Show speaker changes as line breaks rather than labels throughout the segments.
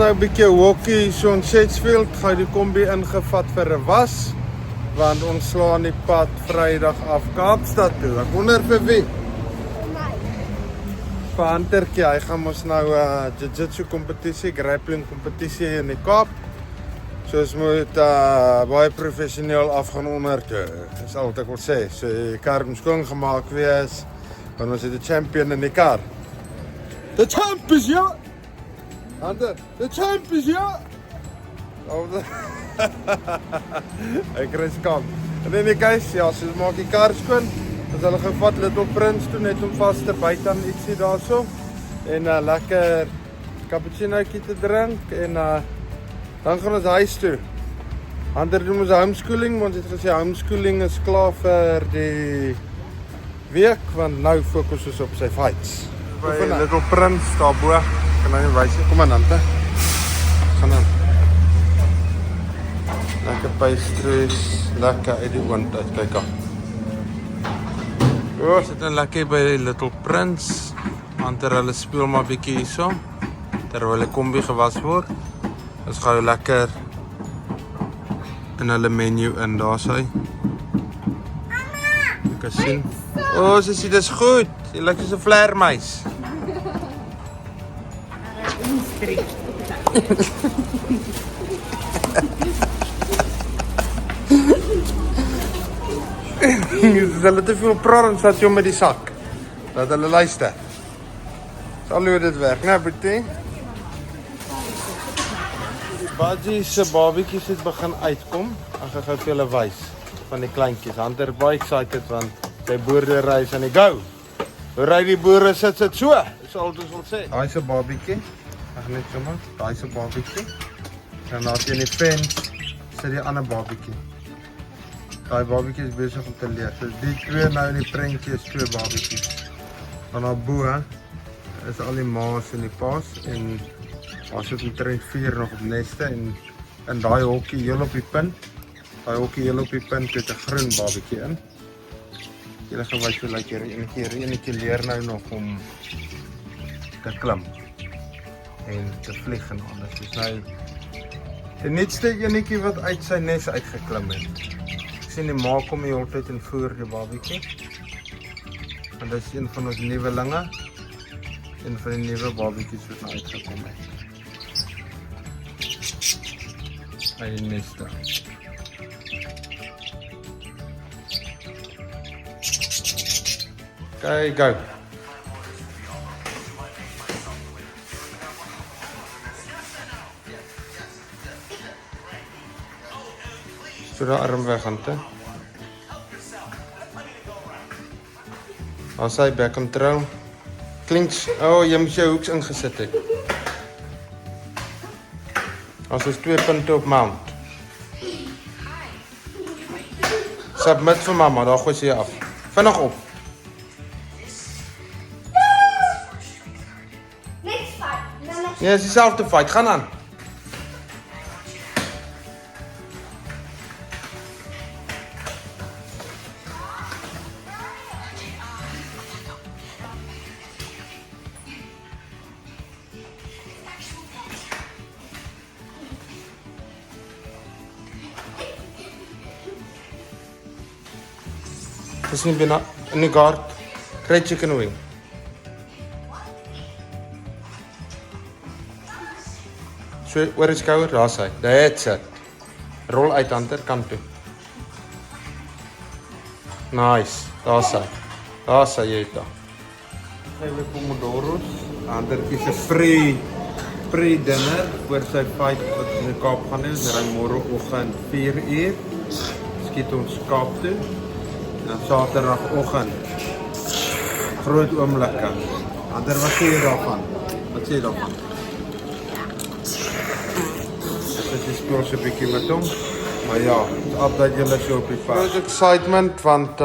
nou 'n bietjie hockey so in Shetsfield, gaan die kombi ingevat vir 'n was, want ons slaan die pad Vrydag af Kaapstad toe. Ek wonder vir wie? Vir Huntertjie, hy gaan ons nou jiu-jitsu kompetisie, grappling kompetisie in die Kaap. So ons moet baie professioneel afgaan onder toe. Dis al wat ek wil sê. So die kar moet skoon gemaak wees, want ons het 'n champion in die kar. The champ is here! Hunter, the champ is here! Ek kry skam. En in die case, ja, so maak die kar skoon. Ons hulle gevat Little Prince toe net om vas te byt aan ietsie daarso. En lekker cappuccinootjie te drink en dan gaan ons huis toe. Hunter doen ons homeschooling, want ons het gesê homeschooling is klaar vir die week, want nou fokus ons op sy fights. By Little Prince daarbo, kan nou nie wys nie. Kom aan Hunter. Gaan aan. Lekker pastries, lekker uit die oond uit, kyk af. Ons sit nou lekker by Little Prince. Hunter hulle speel maar bietjie hierso, terwyl die kombi gewas word. Ons gaan lekker in hulle menu in, daar's hy. Jy kan sien. O, sissie, dis goed. Jy lyk soos 'n vleermuis. Hulle te veel praat en sit jy met die sak. Laat hulle luister. Sal hoe dit werk, né, Bertie? Budgie se babetjies het begin uitkom. Ek gaan gou vir julle wys van die kleintjies. Hunter baie excited want sy boerdery is aan die go. Hoe ry die boere sit so? Dis al wat ons wil sê. Daai se babetjie. Ag net sommer. Daai se babetjie. En dan teen die fence sit die ander babetjie. Daai babetjie is besig om te leer. So die twee nou in die prentjie is twee babetjies. Dan daarbo is al die ma's en die pa's en daar sit omtrent 4 nog op neste en in daai hokkie heel op die punt. Daai hokkie heel op die punt het 'n groen babetjie in. Julle gaan wys hoe lyk hierdie enetjie leer nou nog om te klim en te vlieg en alles. Dis nou die nuutste enetjie wat uit sy nes uitgeklim het. Ek sien die ma kom hier altyd en voer die babetjie. En dis een van ons nuwelinge. Een van die nuwe babetjies wat nou uitgekom het. Hy neste. Okay, go. So die arm weg, Hunter. As hy back control. Klinks, jy moet jou hoeks ingesit het. As is 2 punte op mount. Submit vir mamma, daar gooi sy af. Vinnig op. Nee, is dieselfde fight, gaan aan. Dis nie binne in die guard. Kry chicken wing. So, oor die skouer, daar's hy. That's it. Rol uit Hunter kant toe. Nice. Daar's hy. Daar's hy, jy het daar. Hy het pomodoros. Hunter kies 'n pre-dinner oor sy fight wat in die Kaap gaan doen. Hy môreoggend 4 uur. Skiet ons Kaap toe. En Saterdagoggend. Groot oomblikke. Hunter, wat sê jy daarvan? Wat sê jy daarvan? Dit is speel so 'n bietjie met hom. Maar ja, update julle so op die pad. Groot excitement want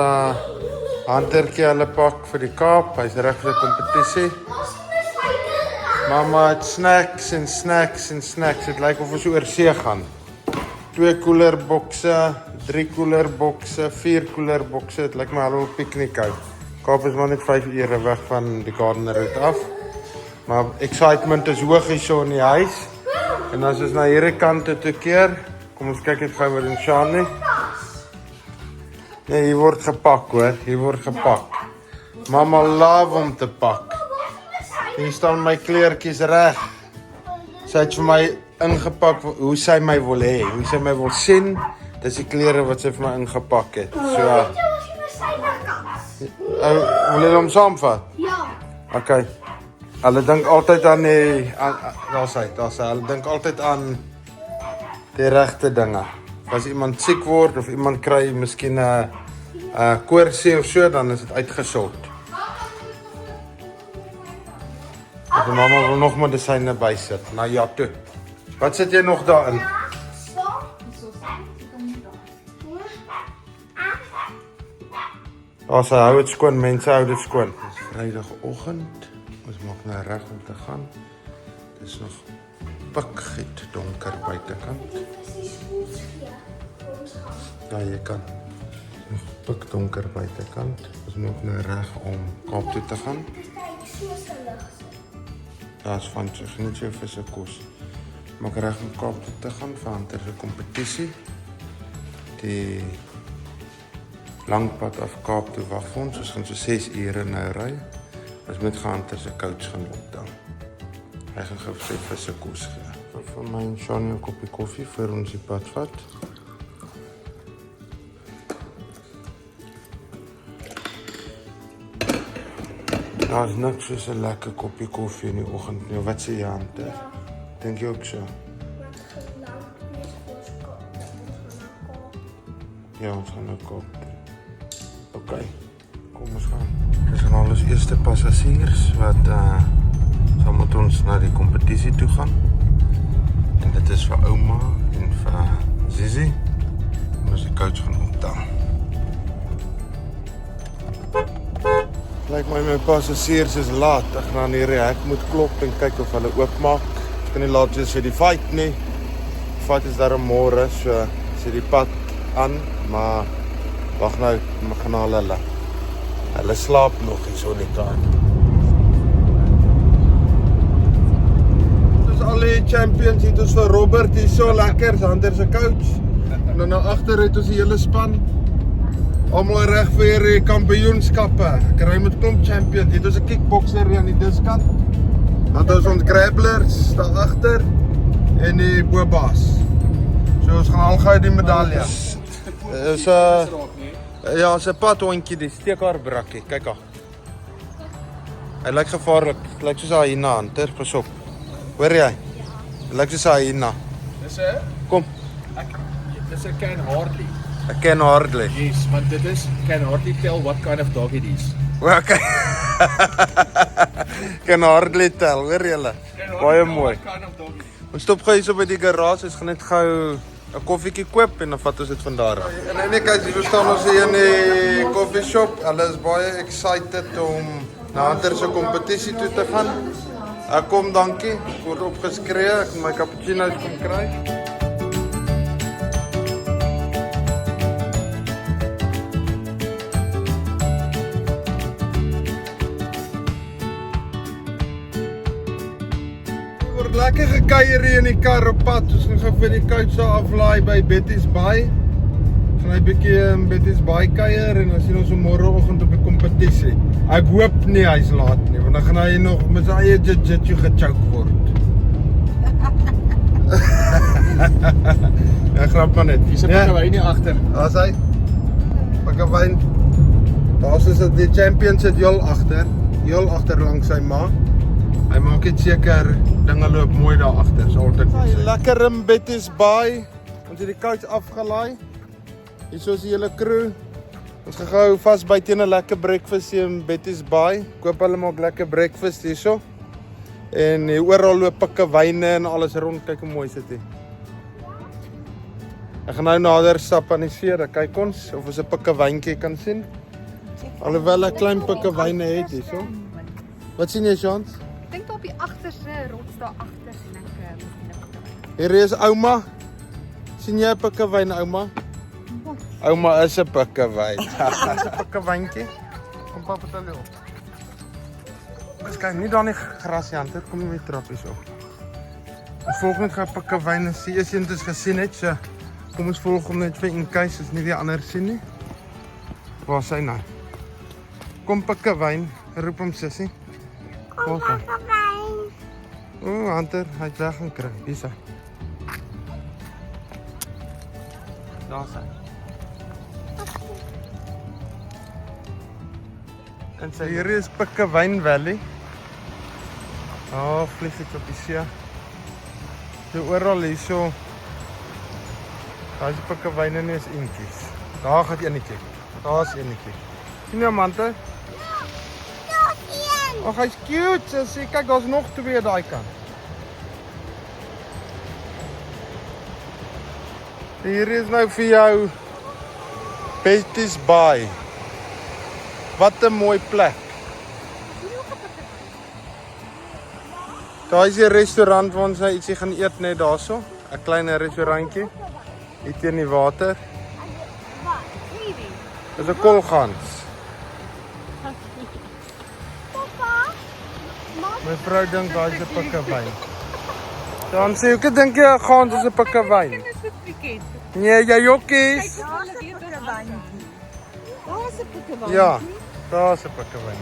Huntertjie hulle pak vir die Kaap. Hy's reg vir die kompetisie. Mamma het snacks en snacks en snacks. Dit lyk of ons oor see gaan. 2 koelerbokse, 3 koelerbokse, 4 koelerbokse. Dit lyk my hulle wil piknik hou. Kaap is maar net 5 ure weg van die Garden Route af. Maar excitement is hoog hier so in die huis. En as ons na hierdie kant toe keer, kom ons kyk net gou wat in Shani. Nee, hier word gepak hoor, hier word gepak. Mama love om te pak. Hier staan my kleertjies reg. Sy het vir my ingepak hoe sy my wil hê, hoe sy my wil sien. Dis die klere wat sy vir my ingepak het. So, wil jy hom saamvat?
Ja.
Okay. Hulle dink altyd aan die daar's hy. Hulle dink altyd aan die regte dinge. As iemand siek word of iemand kry miskien 'n koorsie of so, dan is dit uitgesort. As die mamma wil nog medisyne bysit. Nou ja, toe. Wat sit jy nog daarin? As hy hou dit skoon, mense hou dit skoon. Dit is Vrydagoggend. Ons maak nou reg om te gaan. Dit is nog pikgiet donker buitekant. Ja, jy kan. Nog pikdonker buitekant. Ons maak nou reg om Kaap toe te gaan. Daar's van so geniet jou vir se kos. Maak reg om Kaap toe te gaan vir Hunter se kompetisie. Die langpad af Kaap toe wag vir ons. Ons gaan so 6 ure nou ry. Ons moet gaan Hunter se coach gaan optel. Hy gaan gou sy vir se kos gee. Vir my en Shani 'n koppie koffie vir ons die pad vat. Daar's niks soos 'n lekker koppie koffie in die oggend nie. Wat sê jy, Hunter? Dink jy ook so? Ja, ons gaan nou Kaap toe. Okay, kom ons gaan. Dis nou ons eerste passasiers wat sal met ons na die kompetisie toe gaan. En dit is vir ouma en vir Zizi. Ons die coach gaan optel. Lyk my passasiers is laat. Ek gaan hierdie hek moet klop en kyk of hulle oopmaak. Ek kan nie laat wees vir die fight nie. Die fight is daar môre, so sit die pad aan, maar wag nou, ek gaan haal hulle. Hulle slaap nog hier so in die kar. Dis al die champions het ons vir Robert hier so lekker, Hunter se coach. En dan na agter het ons die hele span. Almal reg vir die kampioenskappe. Ek ry met klomp champions. Dit is 'n kickboxer hier aan die diskant. Dan is ons grapplers daar agter en die bobas. So ons gaan al gou die medaljes. Is ja, is 'n padhondjie, die steekhaar brakkie. Kyk haar. Hy lyk gevaarlik. Lyk soos 'n hyena, Hunter, pas op. Hoor jy? Hy lyk soos 'n hyena.
Dis 'n
Kom.
Dis 'n Ken Hardley.
Ek ken hardly.
Yes, want dit is can hardly tell what kind of dog it is.
Okay. Ken hardly tell, hoor julle. Baie mooi.
What kind of dog it is.
Ons stop gou hier so by die garage. Ons gaan net gou 'n koffietjie koop en dan vat ons dit van daar af. En nee, kyk, hier staan ons hier in die coffee shop. Hulle is baie excited om na Hunter se kompetisie toe te gaan. Ek kom, dankie. Ek word opgeskree. Ek moet my cappuccino's kom kry. Lekker gekuier hier in die kar op pad. Ons gaan gou vir die coach daar aflaai by Betty's Bay. Gaan hy bietjie in Betty's Bay kuier en dan sien ons hom môreoggend op die kompetisie. Ek hoop nie hy's laat nie, want dan gaan hy nog met sy eie jiu-jitsu gechoke word. Ja, grap maar net.
Hier's 'n pakkewyn hier agter.
Daar's hy. Pakkewyn. Daar's is dit die champion sit heel agter langs sy ma. Hy maak dit seker dinge loop mooi daar agter. So altyd. Lekker in Betty's Bay. Ons het die coach afgelaai. Hier is die hele crew. Ons gaan gou vasbyt teen 'n lekker breakfast hier in Betty's Bay. Koop hulle maak lekker breakfast hierso. En hier oral loop pikkewyne en alles rond. Kyk hoe mooi is dit hier. Ek gaan nou nader stap aan die see. Kyk ons of ons 'n pikkewyntjie kan sien. Alhoewel 'n klein pikkewyne het hierso. Wat sien jy, Chance?
Ek dink op die agterste rots daar agter sien ek miskien 'n pikkewyn.
Hier is ouma. Sien jy 'n pikkewyn, ouma? Ouma is 'n pikkewyn. Dis 'n pikkewyntjie. Kom papa vertel jou. Ons kyk nie daar nie gras hier, Hunter, kom jy met trappies op. Volgende gaan Pikkewyn is die eerste een wat ons gesien het. So kom ons volg hom net vir in case as nie die ander sien nie. Waar is hy nou? Kom Pikkewyn, roep hom sussie. Kom Pikkewyn. O, Hunter, hy het weg gaan kry. Hier is hy. Daar is hy. En sy hier is Pikkewyn Valley. Vlieg iets op die see. So oral hier so. Daar is die Pikkewyne nie is eentjies. Daar gaat enetjie. Daar is enetjie. Sien jy Mante?
Nog een.
Ag, hy's cute, sussie. Kyk, daar's nog 2 daai kant. Hier is nou vir jou Betty's Bay. Wat 'n mooi plek. Daar is 'n restaurant waar ons ietsie gaan eet net daarso. 'n Klein restaurantjie. Hier teen die water. Dis 'n kolgans.
Papa.
My vrou dink daai is 'n Pikkewyn. Dan sê ek dink jy 'n gans is 'n Pikkewyn.
Dis 'n piket.
Nee, jy jokkies.
Daar's 'n Pikkewyn. Daar's 'n Pikkewyn.
Ja, daar's 'n Pikkewyn.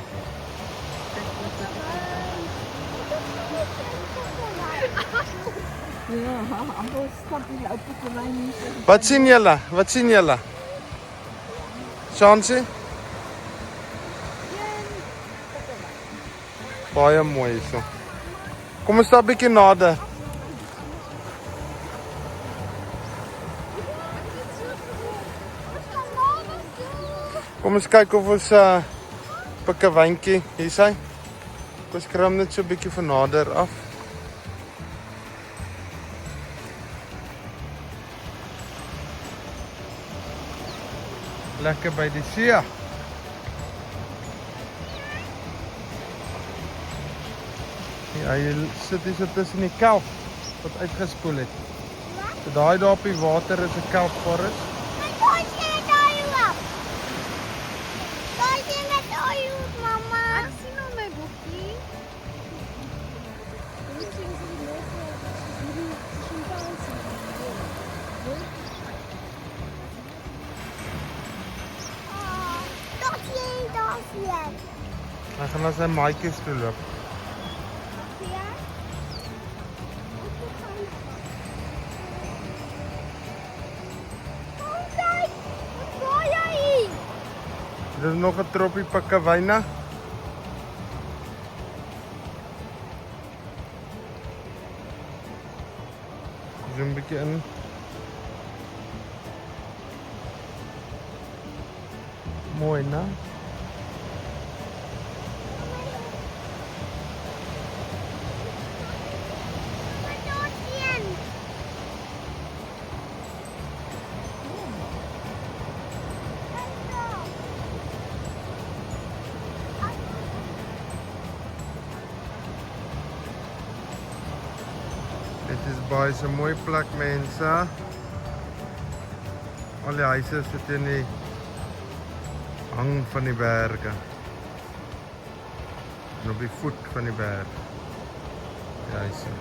Ja, amper stap die ou Pikkewyn.
Wat sien julle? Wat sien julle? Chansie? Baie mooi hierso. Kom ons stap bietjie nader. Kom ons kyk of ons Pikkewyntjie, hier is hy. Kom ons kram net so 'n bietjie van nader af. Lekker by die see. Ja, hy sit hier so tussen die kelp wat uitgespoel het. So daai daar op die water is 'n kelpforest.
Daai sien daai op. Daai sien met daai op, mamma.
Ek sien al my boekie.
Hy gaan na sy maatjies toe loop. Dit is nog 'n troppie Pikkewyne. Zoom 'n bietjie in. Mooi, né? Dit is baie so 'n mooi plek, mense. Al die huise sit in die hang van die berge. En op die voet van die berg. Die huise.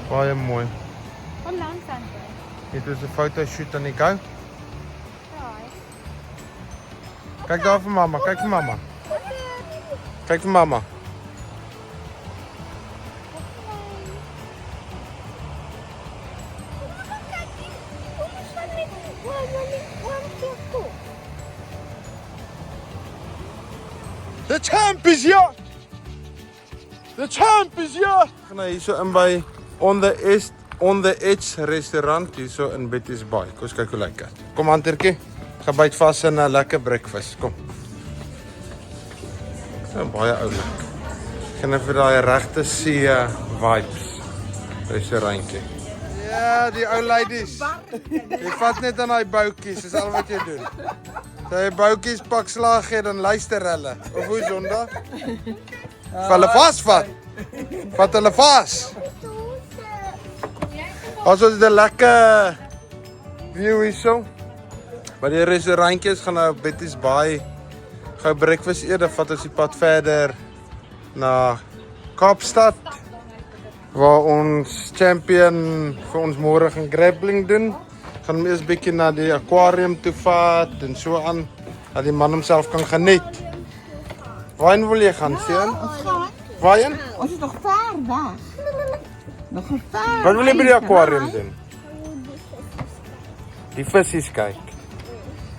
Baie mooi.
Kom langs aan.
Dit is 'n fotoshoot aan die go. Kyk daar vir mamma, kyk vir mamma. Kyk vir mamma. The champ is here! The champ is here! Gaan nou hier so in by On the Edge restaurant hier so in Betty's Bay. Kom ons kyk hoe lyk dit. Kom Huntertjie. Gaan byt vas in 'n lekker breakfast. Kom. So baie oulik. Gaan net vir daai regte see vibes restaurantjie. Ja, die ou ladies. Jy vat net aan daai boutjies, dis al wat jy doen. As jy boutjies pak slag gee, dan luister hulle. Of hoe Sondag? Hulle vasvat. Vat hulle vas. Ons het 'n lekker view hierso. By die restaurantjies gaan nou Betty's Baai gou breakfast eet, dan vat ons die pad verder na Kaapstad waar ons champion vir ons môre gaan grappling doen. Gaan hom eers bietjie na die aquarium toe vat en so aan, dat die man homself kan geniet. Waarheen wil jy gaan, Sean?
Ons gaan.
Waarheen?
Ons is nog ver weg. Nog 'n ver.
Wat wil jy by die aquarium doen? Die visies kyk.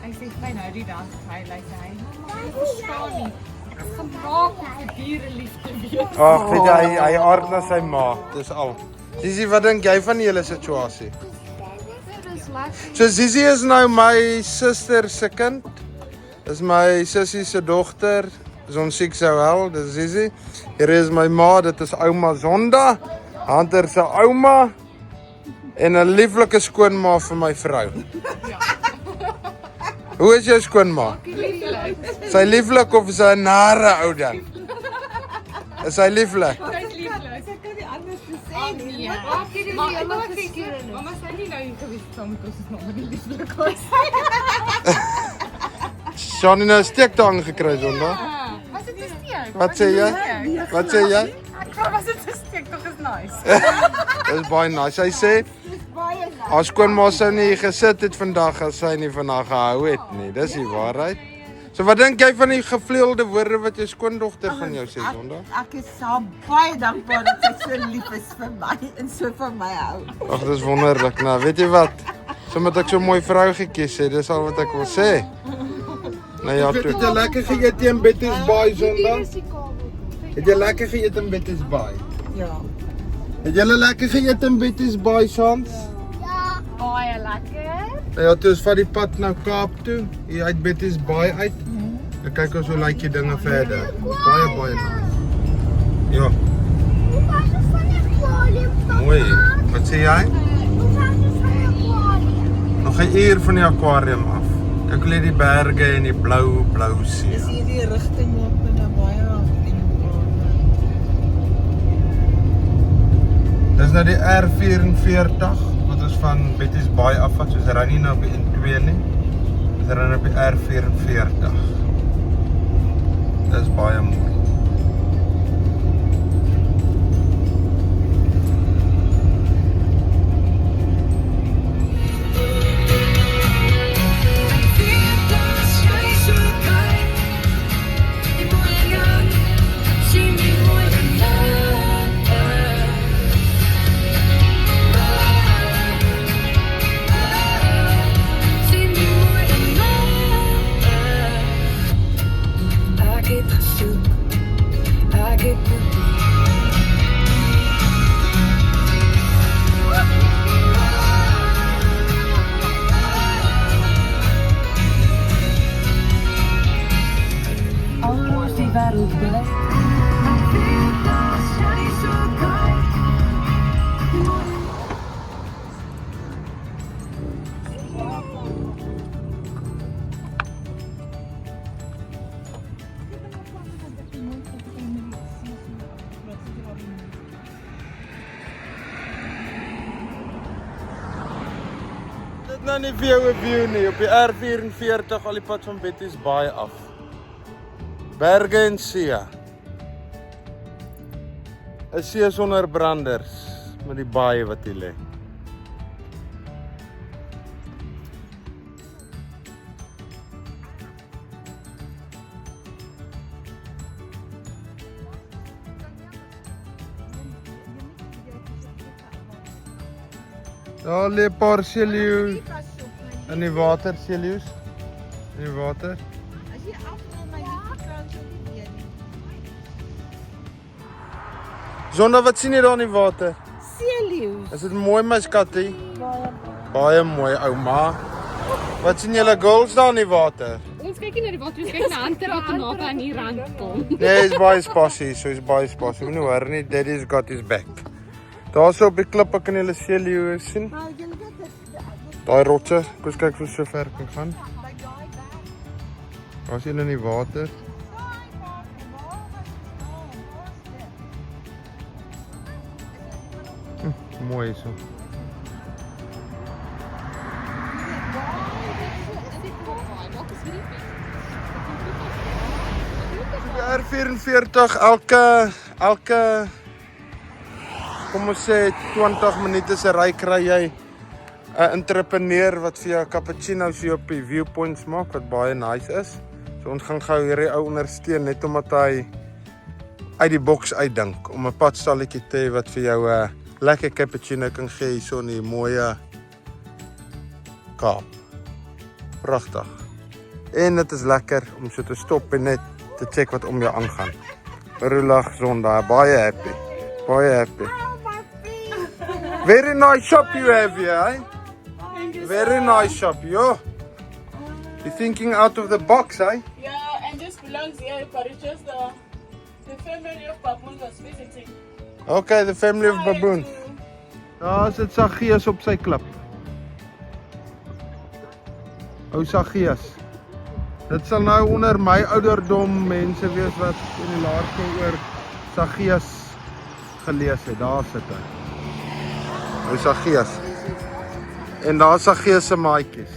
Hy sê my nou die dag hy lyk hy. Ek verstaan nie. Ek gaan raak vir diereliefde wees.
Ag, weet jy, hy aard na sy ma, dis al. Zizi, wat dink jy van die hele situasie?
Dis lekker.
So Zizi is nou my suster se kind. Dis my sussie se dogter. Dis ons siek sou wel, dis Zizi. Hier is my ma, dit is ouma Zonda. Hunter se ouma en 'n lieflike skoonma vir my vrou. Hoe is jou skoonma? Sy lieflik of is sy 'n nare ou dan? Is sy lieflik?
Kyk lieflik.
Ek kan nie anders sê nie.
Nee. Maar ek wou sê, mamma sê nie nou hier gewees saam met ons is nog met die lieflik was.
Shani nou 'n steek daar gekry Zonda.
Was dit 'n steek?
Wat sê jy? Wat sê jy?
Ek vra was dit 'n steek, tog is nice.
Dis baie nice. Hy sê
Baie nice.
haar skoonma sou nie hier gesit het vandag as sy nie van haar gehou het nie. Dis die waarheid. So wat dink jy van die gevleelde woorde wat jou skoondogter van jou sê Zonda?
Ek is so baie dankbaar dat sy so lief is vir my en so van my hou.
Ag, dis wonderlik. Nou, weet jy wat? Sommer ek so 'n mooi vrou gekies het, dis al wat ek wil sê. Nou ja, toe. Het jy lekker geëet in Betty's Baai Zonda? Het jy lekker geëet in Betty's Baai?
Ja.
Het jy lekker geëet in Betty's Baai Sans?
Baie lekker.
Ja, toe is van die pad na Kaap toe, hier uit Betty's Baai uit. Dan kyk ons hoe lyk die dinge verder. Baie nice. Ja,
Hoe was het van die aquarium?
mooi. Wat sê jy?
Hoe was het van die aquarium?
Nog 'n uur van die aquarium af. Kyk hoe lê die berge en die blou see.
Dis hierdie rigting op en baie
Dis nou die R44 wat ons van Betty's Baai afvat, soos ry nie nou op die N2 nie. Ons ry nou op die R44. Dis baie mooi. Dit nou nie vir jou 'n view nie, op die R44 al die pad van Betty's Baai af. Berge en see. 'n See sonder branders met die baai wat hier lê. Daar lê 'n paar seeleeu's in die water, seeleeu's. In die water.
As jy afneem my kraan so nie weer nie.
Zonda, wat sien jy daar in die water?
Seeleeu's.
Is dit mooi my skattie? Baie mooi ouma. Wat sien julle girls daar in die water?
Ons kyk nie na die water, ons kyk na Hunter wat naby aan die rand kom.
Nee, is baie spasie, so is baie spasie. Moenie hoor nie, Daddy's got his back. Daarso op die klippe kan julle seeleeu's sien.
Maar jy weet dit
Daai rotse, kom ons kyk of ons so ver kan gaan. Daar's een in die water. Mooi so. R44 elke kom ons sê 20 minute se ry kry jy 'n entrepreneur wat vir jou cappuccino's hier op die viewpoints maak wat baie nice is. So ons gaan gou hierdie ou ondersteun net omdat hy uit die boks uitdink om 'n padstalletjie te hê wat vir jou 'n lekker cappuccino kan gee hierso in die mooi Kaap. Pragtig. En dit is lekker om so te stop en net te check wat om jou aangaan. Lag Sondag, baie happy. Baie happy. Very nice shop you have here, eh? Very nice shop, yo. You're thinking out of the box, eh?
Yeah, and this belongs here, but it's just the family of baboons was visiting.
Okay, the family of baboons. Daar sit Saggeus op sy klip. Ou Saggeus. Dit sal nou onder my ouderdom mense wees wat in die laerskool oor Saggeus gelees het. Daar sit hy. Ou Saggeus. En daar is Saggeus se maatjies.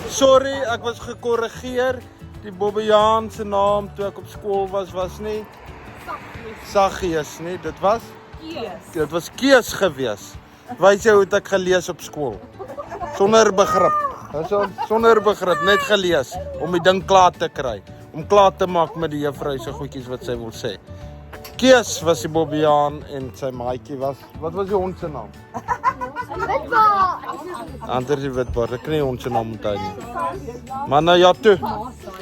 Sorry, ek was gekorrigeer. Die Bobbejaan se naam toe ek op skool was nie Saggeus nie, dit was Kees. Dit was Kees gewees. Wys jy hoe het ek gelees op skool? Sonder begrip. Sonder begrip, net gelees om die ding klaar te kry, om klaar te maak met die juffrou se goedjies wat sy wil sê. Kees was die Bobbejaan en sy maatjie was, wat was die hond se naam? Anders die Witbaard, ek kan nie hond se naam onthou nie. Maar nou ja toe.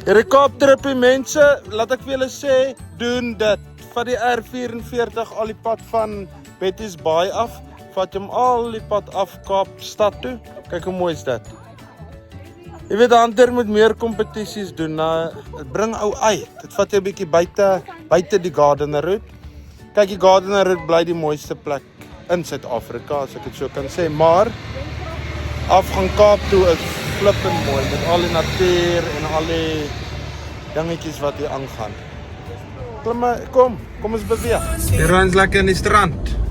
Hierdie Kaaptrippie mense, laat ek vir julle sê, doen dit. Vat die R44 al die pad van Betty's Baai af, vat hom al die pad af Kaapstad toe. Kyk hoe mooi is dit. Jy weet, Hunter moet meer kompetisies doen. Dit bring ou uit. Dit vat jy 'n bietjie buite die Gardener Route. Kyk, die Gardener Route bly die mooiste plek in Suid-Afrika, as ek dit so kan sê, maar af gaan Kaap toe is flippend mooi met al die natuur en al die dingetjies wat hier aangaan. Kom ons beweeg. Hier is lekker in die strand.